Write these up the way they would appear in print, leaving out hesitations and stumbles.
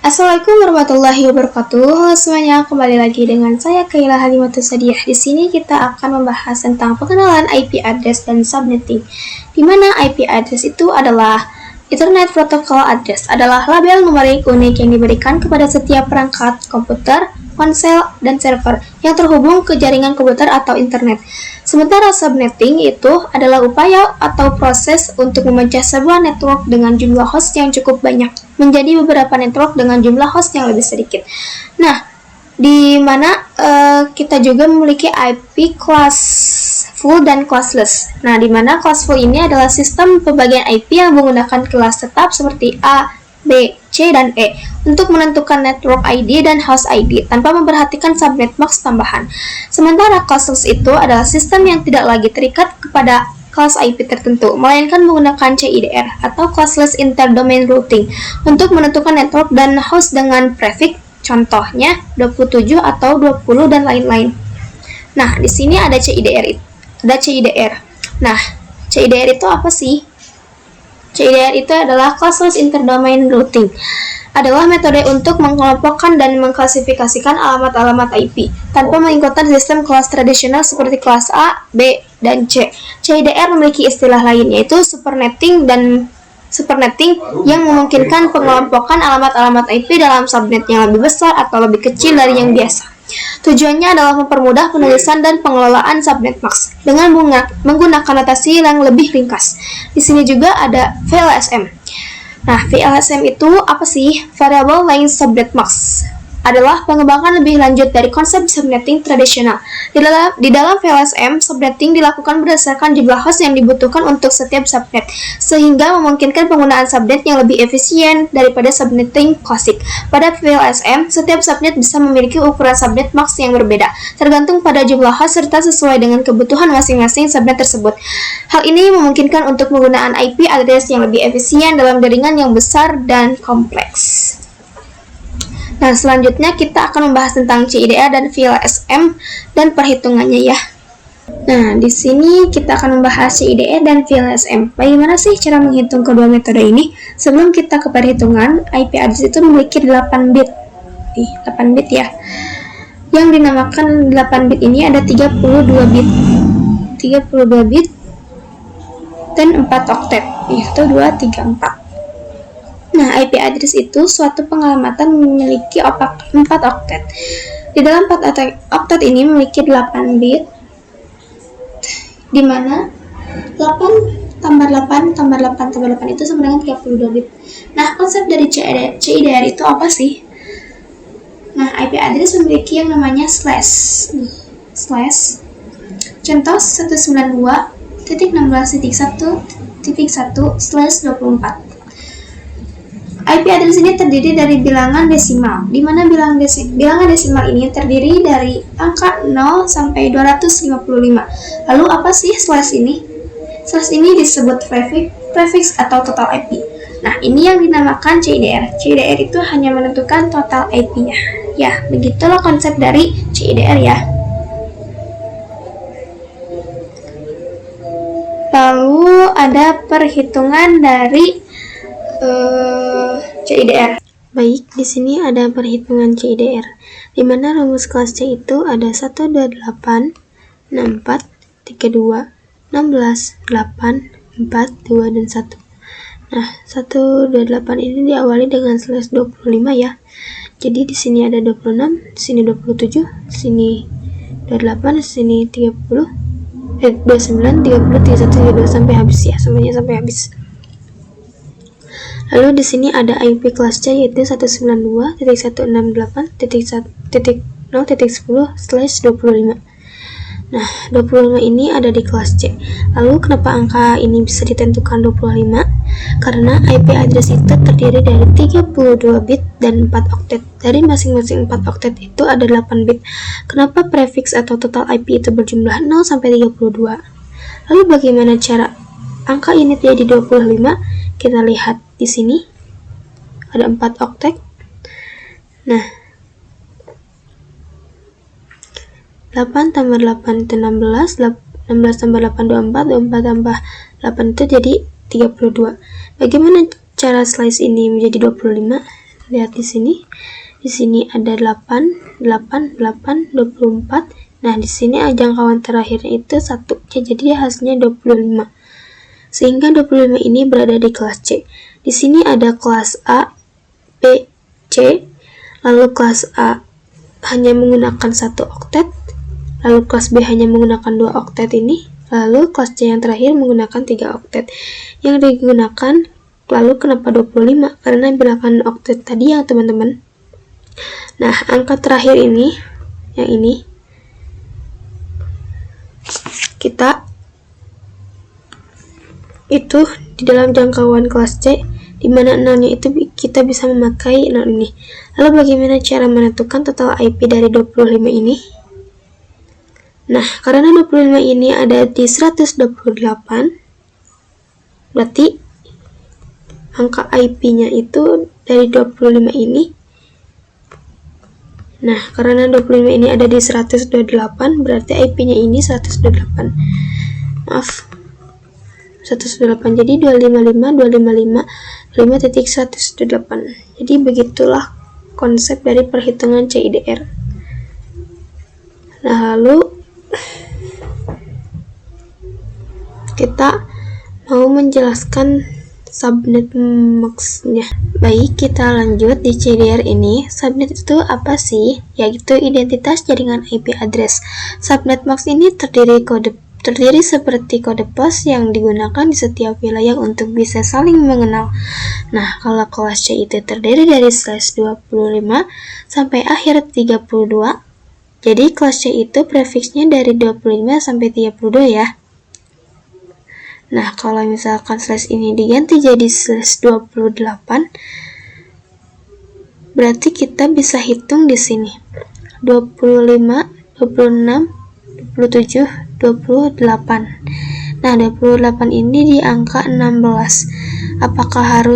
Assalamualaikum warahmatullahi wabarakatuh. Halo semuanya, kembali lagi dengan saya Kaila Halimatus Sadiah. Di sini kita akan membahas tentang pengenalan IP address dan subnetting. Di mana IP address itu adalah Internet Protocol Address, adalah label numerik unik yang diberikan kepada setiap perangkat komputer, ponsel, dan server yang terhubung ke jaringan komputer atau internet. Sementara subnetting itu adalah upaya atau proses untuk memecah sebuah network dengan jumlah host yang cukup banyak menjadi beberapa network dengan jumlah host yang lebih sedikit. Nah, di mana kita juga memiliki IP classful dan classless. Nah, di mana classful ini adalah sistem pembagian IP yang menggunakan kelas tetap seperti A, B, C, dan E untuk menentukan network ID dan host ID tanpa memperhatikan subnet max tambahan. Sementara classless itu adalah sistem yang tidak lagi terikat kepada kelas IP tertentu, melainkan menggunakan CIDR atau Classless Interdomain Routing untuk menentukan network dan host dengan prefix, contohnya 27 atau 20 dan lain-lain. Nah, di sini ada CIDR. Nah, CIDR itu apa sih? CIDR itu adalah Classless Interdomain Routing, adalah metode untuk mengelompokkan dan mengklasifikasikan alamat-alamat IP tanpa mengikuti sistem kelas tradisional seperti kelas A, B, dan C. CIDR memiliki istilah lain, yaitu supernetting yang memungkinkan pengelompokan alamat-alamat IP dalam subnet yang lebih besar atau lebih kecil dari yang biasa. Tujuannya adalah mempermudah penulisan dan pengelolaan subnet max dengan menggunakan notasi yang lebih ringkas. Di sini juga ada VLSM. Nah, VLSM itu apa sih? Variable Length Subnet Max adalah pengembangan lebih lanjut dari konsep subnetting tradisional. Di dalam VLSM, subnetting dilakukan berdasarkan jumlah host yang dibutuhkan untuk setiap subnet, sehingga memungkinkan penggunaan subnet yang lebih efisien daripada subnetting klasik. Pada VLSM, setiap subnet bisa memiliki ukuran subnet max yang berbeda, tergantung pada jumlah host serta sesuai dengan kebutuhan masing-masing subnet tersebut. Hal ini memungkinkan untuk penggunaan IP address yang lebih efisien dalam jaringan yang besar dan kompleks. Nah, selanjutnya kita akan membahas tentang CIDR dan VLSM dan perhitungannya ya. Nah, di sini kita akan membahas CIDR dan VLSM. Bagaimana sih cara menghitung kedua metode ini? Sebelum kita ke perhitungan, IP address itu memiliki 8 bit. 8 bit ya. Yang dinamakan 8 bit ini ada 32 bit. 32 bit dan 4 oktet. 1, 2, 3, 4. Nah, IP address itu suatu pengalamatan memiliki 4 oktet. Di dalam 4 oktet ini memiliki 8 bit, di mana 8 tambah 8 tambah 8 tambah 8 itu sama dengan 32 bit. Nah, konsep dari CIDR itu apa sih? Nah, IP address memiliki yang namanya slash. Contoh 192.16.1.1/24. IP address ini terdiri dari bilangan desimal, di mana bilangan desimal ini terdiri dari angka 0 sampai 255. Lalu apa sih slash ini? Slash ini disebut prefix atau total IP. Nah, ini yang dinamakan CIDR. CIDR itu hanya menentukan total IP-nya. Ya, begitulah konsep dari CIDR ya. Lalu ada perhitungan dari CIDR. Baik, di sini ada perhitungan CIDR, di mana rumus kelas C itu ada 128, 64, 32, 16, 8, 4, 2, dan 1. Nah, 128 ini diawali dengan slash 25 ya. Jadi di sini ada 26, di sini 27, di sini 28, di sini 30, 29, 30, 31, 32 sampai habis ya, semuanya sampai habis. Lalu di sini ada IP kelas C yaitu 192.168.0.10/25. Nah, 25 ini ada di kelas C. Lalu kenapa angka ini bisa ditentukan 25? Karena IP address itu terdiri dari 32 bit dan 4 oktet. Dari masing-masing 4 oktet itu ada 8 bit. Kenapa prefix atau total IP itu berjumlah 0 sampai 32? Lalu bagaimana cara angka ini jadi 25? Kita lihat di sini ada 4 oktet. Nah, 8 tambah 8 itu 16, 16 tambah 8 24, 24 tambah 8 itu jadi 32. Bagaimana cara slice ini menjadi 25? Lihat di sini. Di sini ada 8, 8, 8, 24. Nah, di sini jangkauan terakhirnya itu 1. Jadi hasilnya 25. Sehingga 25 ini berada di kelas C. Di sini ada kelas A, B, C. Lalu kelas A hanya menggunakan 1 oktet. Lalu kelas B hanya menggunakan 2 oktet ini. Lalu kelas C yang terakhir menggunakan 3 oktet. Yang digunakan, lalu kenapa 25? Karena bilangan oktet tadi ya teman-teman. Nah, angka terakhir ini, yang ini, kita itu di dalam jangkauan kelas C, di mana 0-nya itu kita bisa memakai 0 ini. Lalu bagaimana cara menentukan total IP dari 25 ini? Nah, karena 25 ini ada di 128, berarti angka IP-nya itu dari 25 ini. Nah, karena 25 ini ada di 128, berarti IP-nya ini 128. Maaf. 128. Jadi 255, 255, 5.128. Jadi begitulah konsep dari perhitungan CIDR. Nah, lalu kita mau menjelaskan subnet max-nya. Baik, kita lanjut di CIDR ini. Subnet itu apa sih? Yaitu identitas jaringan IP address. Subnet max ini terdiri seperti kode pos yang digunakan di setiap wilayah untuk bisa saling mengenal. Nah, kalau kelas C itu terdiri dari /25 sampai akhir 32. Jadi kelas C itu prefiksnya dari 25 sampai 32 ya. Nah, kalau misalkan slash ini diganti jadi /28, berarti kita bisa hitung di sini. 25, 26, 27, 28. Nah, 28 ini di angka 16. Apakah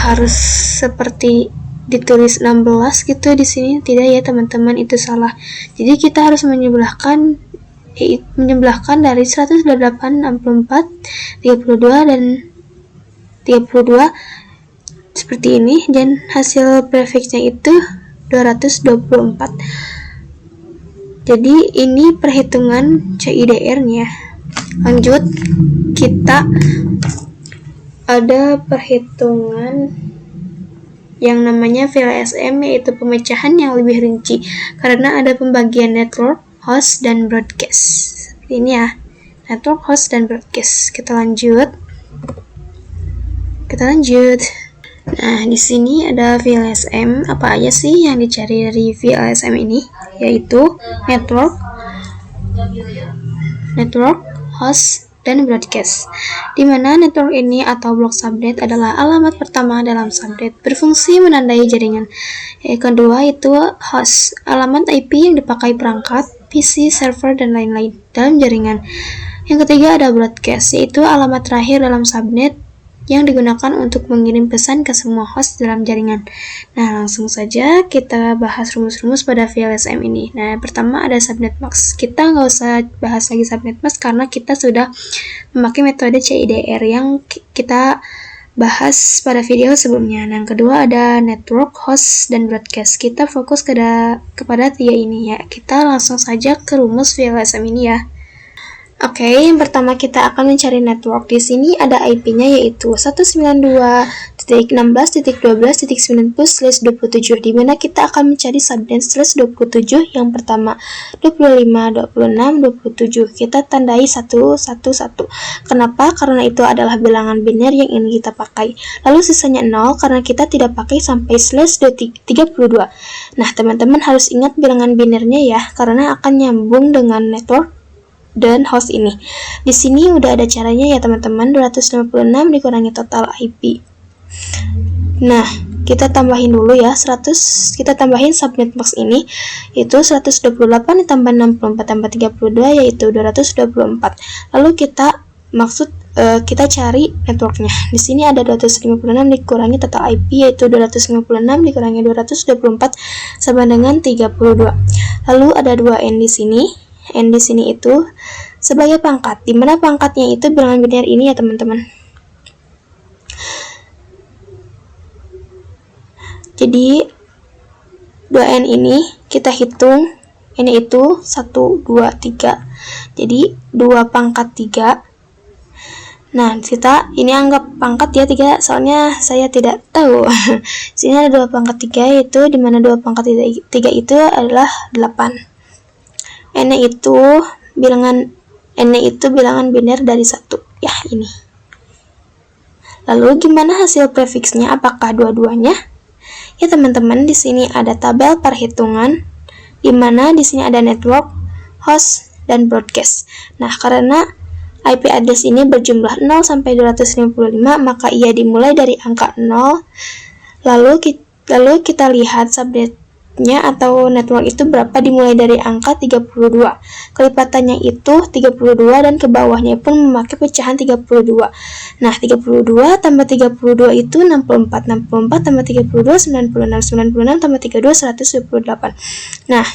harus seperti ditulis 16 gitu di sini? Tidak ya, teman-teman, itu salah. Jadi kita harus menyebelahkan dari 128, 64, 32 dan 32 seperti ini, dan hasil prefiksnya itu 224. Jadi ini perhitungan CIDR-nya. Lanjut, kita ada perhitungan yang namanya VLSM, yaitu pemecahan yang lebih rinci karena ada pembagian network, host, dan broadcast. Ini ya, network, host, dan broadcast. Kita lanjut. Nah, di sini ada VLSM. Apa aja sih yang dicari dari VLSM ini? Yaitu network, host, dan broadcast. Dimana network ini atau blok subnet adalah alamat pertama dalam subnet, berfungsi menandai jaringan. Yang kedua itu host, alamat IP yang dipakai perangkat, PC, server, dan lain-lain dalam jaringan. Yang ketiga ada broadcast, yaitu alamat terakhir dalam subnet yang digunakan untuk mengirim pesan ke semua host dalam jaringan. Nah, langsung saja kita bahas rumus-rumus pada VLSM ini. Nah, pertama ada subnet max. Kita nggak usah bahas lagi subnet max karena kita sudah memakai metode CIDR yang kita bahas pada video sebelumnya. Nah, yang kedua ada network, host, dan broadcast. Kita fokus kepada 3 ini ya. Kita langsung saja ke rumus VLSM ini ya. Oke, yang pertama kita akan mencari network. Di sini ada IP-nya yaitu 192.16.12.90/27, di mana kita akan mencari subnet /27 yang pertama 25, 26, 27. Kita tandai 111. Kenapa? Karena itu adalah bilangan biner yang ingin kita pakai. Lalu sisanya 0 karena kita tidak pakai sampai /32. Nah, teman-teman harus ingat bilangan binernya ya, karena akan nyambung dengan network dan host ini. Di sini udah ada caranya ya teman-teman, 256 dikurangi total IP. Nah, kita tambahin dulu ya, kita tambahin subnet max ini, itu 128 ditambah 64 tambah 32 yaitu 224. Lalu kita cari networknya. Di sini ada 256 dikurangi total IP yaitu 256 dikurangi 224 sama dengan 32. Lalu ada 2N di sini. N di sini itu sebagai pangkat, dimana pangkatnya itu bilangan biner ini ya teman-teman. Jadi 2N ini kita hitung, ini itu 1, 2, 3. Jadi 2 pangkat 3. Nah, kita ini anggap pangkat ya 3, soalnya saya tidak tahu. Sini ada 2 pangkat 3, yaitu dimana 2 pangkat 3 itu adalah 8. N itu bilangan biner dari 1. Ya, ini. Lalu gimana hasil prefiksnya? Apakah dua-duanya? Ya teman-teman, di sini ada tabel perhitungan, di mana di sini ada network, host, dan broadcast. Nah, karena IP address ini berjumlah 0 sampai 255, maka ia dimulai dari angka 0. Lalu kita lihat subnetnya atau network itu berapa, dimulai dari angka 32. Kelipatannya itu 32 dan ke bawahnya pun memakai pecahan 32. Nah, 32 tambah 32 itu 64. 64 tambah 32 96. 96 tambah 32 128. Nah,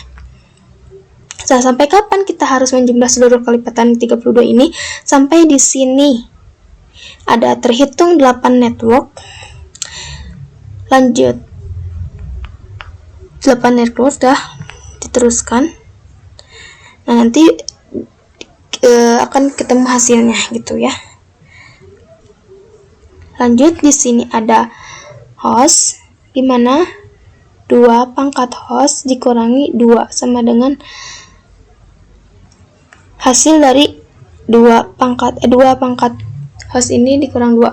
sampai kapan kita harus menjumlah seluruh kelipatan 32 ini? Sampai di sini ada terhitung 8 network. Lanjut, 8 network dah diteruskan. Nah, nanti akan ketemu hasilnya gitu ya. Lanjut, di sini ada host, di mana 2 pangkat host dikurangi 2 sama dengan hasil dari 2 pangkat host ini dikurang 2.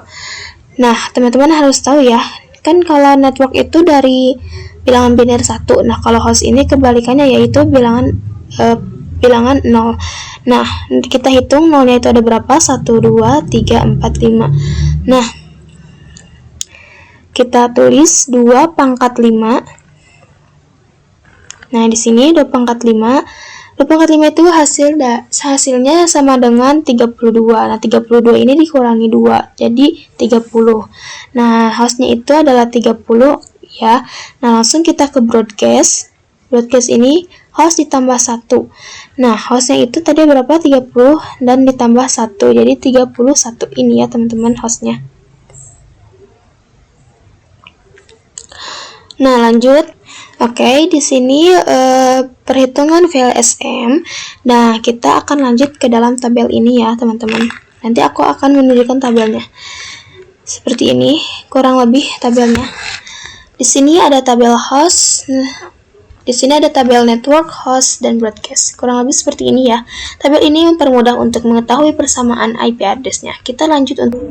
Nah, teman-teman harus tahu ya, kan kalau network itu dari bilangan biner 1. Nah, kalau host ini kebalikannya, yaitu bilangan 0. Nah, kita hitung nolnya itu ada berapa? 1, 2, 3, 4, 5. Nah, kita tulis 2 pangkat 5. Nah, di sini 2 pangkat 5. 2 pangkat 5 itu hasilnya sama dengan 32. Nah, 32 ini dikurangi 2, jadi 30. Nah, hostnya itu adalah 30 ya. Nah, langsung kita ke broadcast. Broadcast ini host ditambah 1. Nah, hostnya itu tadi berapa? 30 dan ditambah 1, jadi 31 ini ya teman-teman hostnya. Nah, lanjut. Oke, di sini perhitungan VLSM. Nah, kita akan lanjut ke dalam tabel ini ya, teman-teman. Nanti aku akan menunjukkan tabelnya. Seperti ini, kurang lebih tabelnya. Di sini ada tabel host. Di sini ada tabel network, host, dan broadcast. Kurang lebih seperti ini ya. Tabel ini mempermudah untuk mengetahui persamaan IP address-nya. Kita lanjut untuk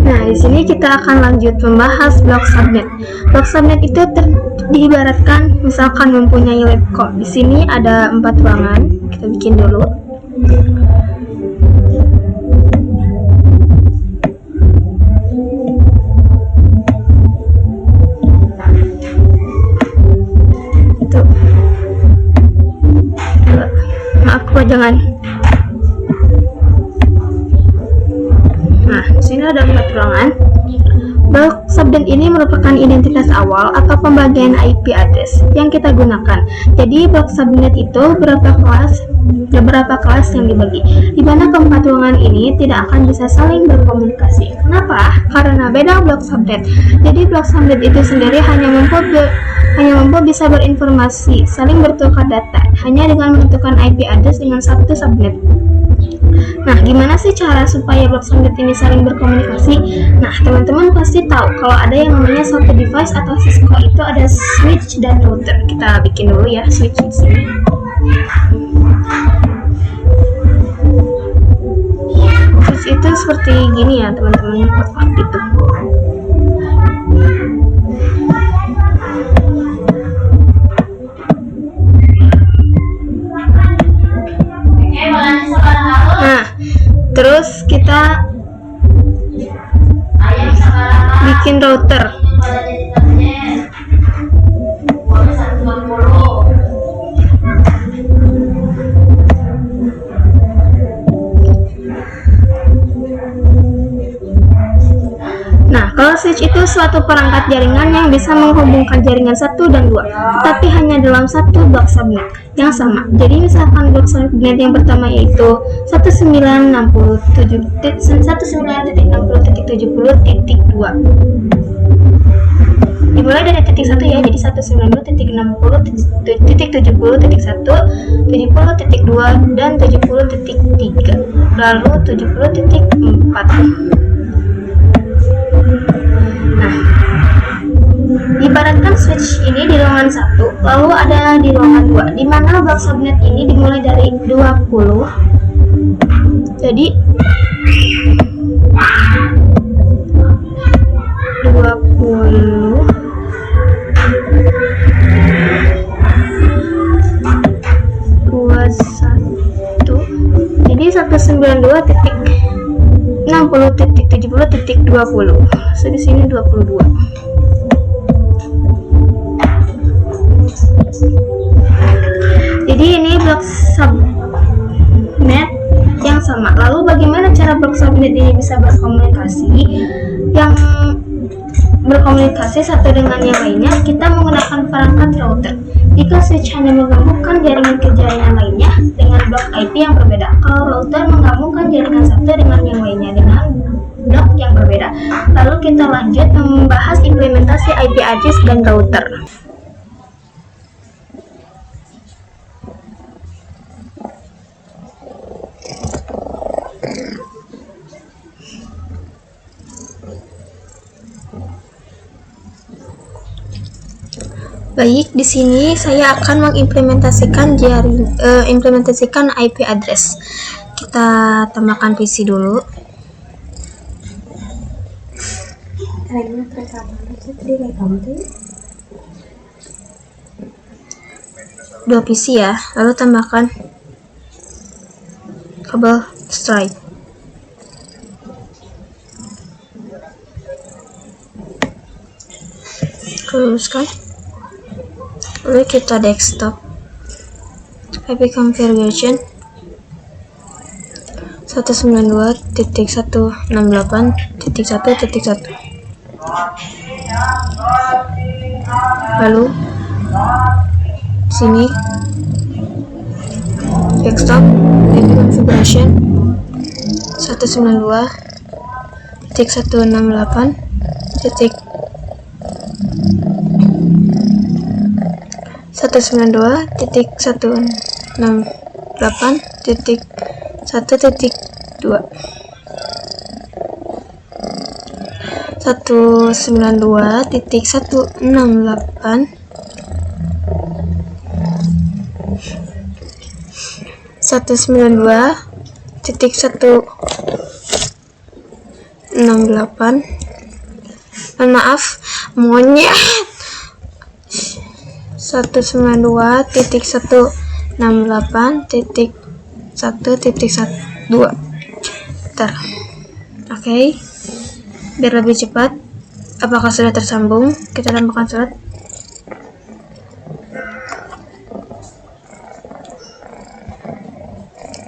Nah, di sini kita akan lanjut membahas blok subnet. Blok subnet itu diibaratkan misalkan mempunyai lab kok. Di sini ada 4 ruangan. Kita bikin dulu. Itu. Maaf kepanjangan. Nah, di sini ada 4 ruangan. Blok subnet ini merupakan identitas awal atau pembagian IP address yang kita gunakan. Jadi blok subnet itu beberapa kelas yang dibagi, di mana keempat ruangan ini tidak akan bisa saling berkomunikasi. Kenapa? Karena beda blok subnet. Jadi blok subnet itu sendiri hanya mampu bisa berinformasi, saling bertukar data hanya dengan menentukan IP address dengan satu subnet. Nah, gimana sih cara supaya blok subnet ini saling berkomunikasi? Nah, teman-teman pasti tahu kalau ada yang namanya satu device atau Cisco itu ada switch dan router. Kita bikin dulu ya switch di sini. Switch itu seperti gini ya, teman-teman, kotak gitu. Nah, terus kita bikin router. Nah, kalau switch itu suatu perangkat jaringan yang bisa menghubungkan jaringan 1 dan 2, tetapi hanya dalam satu blok subnet yang sama. Jadi misalkan blok subnet yang pertama yaitu 19.60.70.2. dimulai dari titik 1 ya, jadi 192.60.70.1, 70.2, dan 70.3, lalu 70.4. Nah, ibaratkan switch ini di ruangan 1, lalu ada di ruangan 2, di mana blok subnet ini dimulai dari 20. Jadi 20 21, jadi 192.60.70.20. So di sini 22. Jadi ini blok subnet yang sama. Lalu bagaimana cara blok subnet ini bisa berkomunikasi? Yang berkomunikasi satu dengan yang lainnya, kita menggunakan perangkat router. Jika switch hanya menggabungkan jaringan ke jaringan lainnya dengan blok IP yang berbeda. Kalau router menggabungkan jaringan satu dengan yang lainnya dengan blok yang berbeda. Lalu kita lanjut membahas implementasi IP address dan router. Baik, di sini saya akan mengimplementasikan implementasikan IP address. Kita tambahkan PC dulu. Dua PC ya, lalu tambahkan kabel strike. Luruskan. Lalu kita desktop IP configuration 192.168.1.1. Lalu sini desktop IP configuration 192.168.1.2. 192.168. Maaf, monyet. 192.168.1.2. Bentar. Oke. Biar lebih cepat. Apakah sudah tersambung? Kita tambahkan surat.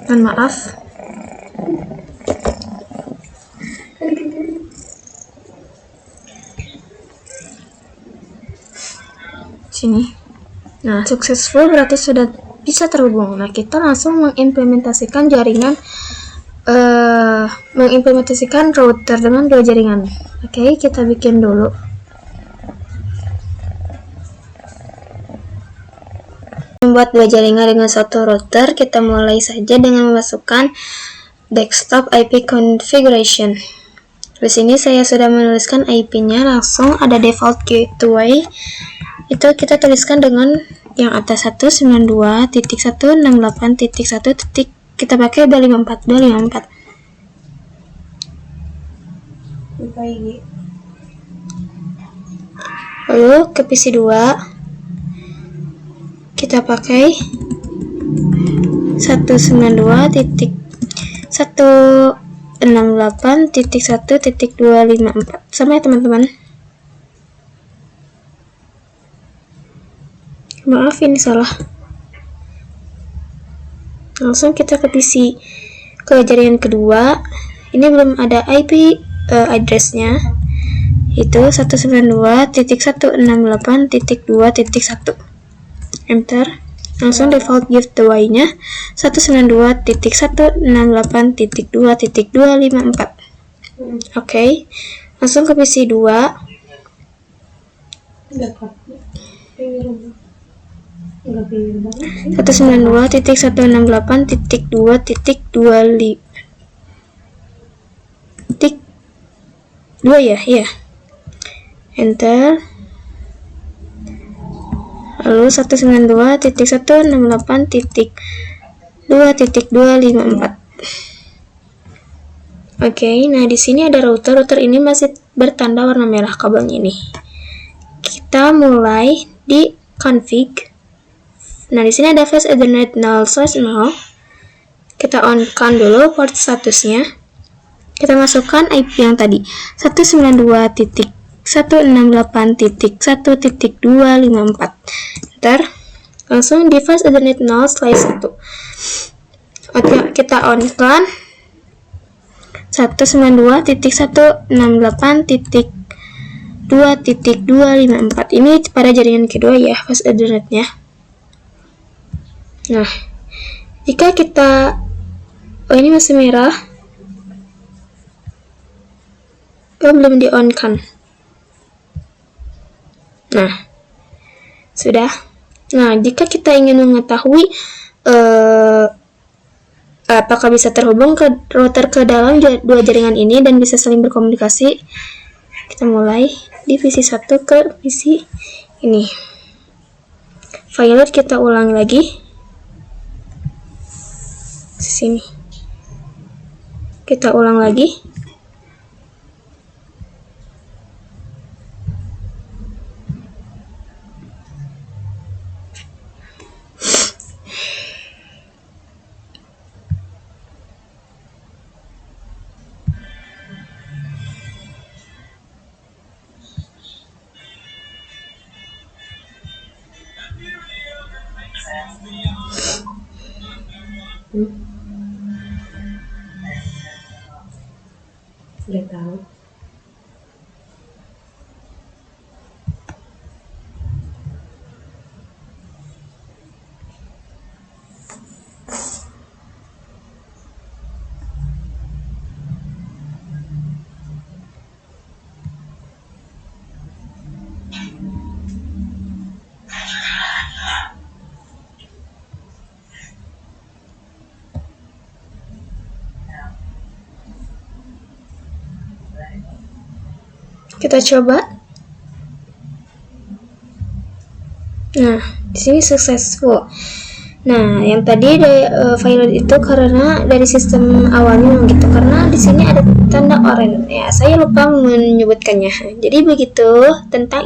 Mohon maaf. Sini. Nah, successful berarti sudah bisa terhubung. Nah, kita langsung mengimplementasikan jaringan, mengimplementasikan router dengan dua jaringan. Oke, kita bikin dulu. Membuat dua jaringan dengan satu router, kita mulai saja dengan memasukkan desktop IP configuration. Di sini saya sudah menuliskan IP-nya, langsung ada default gateway. Itu kita tuliskan dengan yang atas 192.168.1. Kita pakai 254. Lalu ke PC 2 kita pakai 192.168.1.254 sama ya teman-teman. Maaf ini salah. Langsung kita ke PC, ke jaringan kedua. Ini belum ada IP address-nya, itu 192.168.2.1. Enter. Langsung default gateway-nya 192.168.2.254. Oke. Langsung ke PC 2. 192.168.2.2 ya, enter. Lalu 192.168.2.254. Oke, nah di sini ada router. Router ini masih bertanda warna merah kabelnya ini. Kita mulai di config. Nah, di sini ada fast Ethernet 0/0. Kita on-kan dulu port statusnya. Kita masukkan IP yang tadi, 192.168.1.254. Enter. Langsung di fast Ethernet 0/1. Oke, kita on-kan 192.168.2.254. Ini pada jaringan kedua ya, fast Ethernetnya. Nah, jika kita ini masih merah, belum di on kan. Nah, sudah. Nah, jika kita ingin mengetahui apakah bisa terhubung ke router ke dalam dua jaringan ini dan bisa saling berkomunikasi, kita mulai di visi 1 ke visi ini. Failover kita ulang lagi. Sini. Kita ulang lagi. Nggak tahu. Kita coba. Nah, di sini successful. Nah, yang tadi file itu karena dari sistem awalnya memang gitu, karena di sini ada tanda oranye. Ya, saya lupa menyebutkannya. Jadi begitu tentang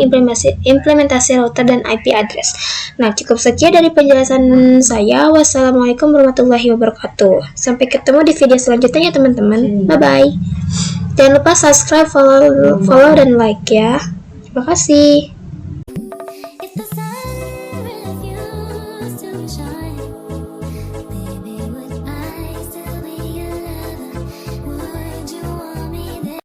implementasi router dan IP address. Nah, cukup sekian dari penjelasan saya. Wassalamualaikum warahmatullahi wabarakatuh. Sampai ketemu di video selanjutnya ya teman-teman. Bye bye. Jangan lupa subscribe, follow dan like ya. Terima kasih.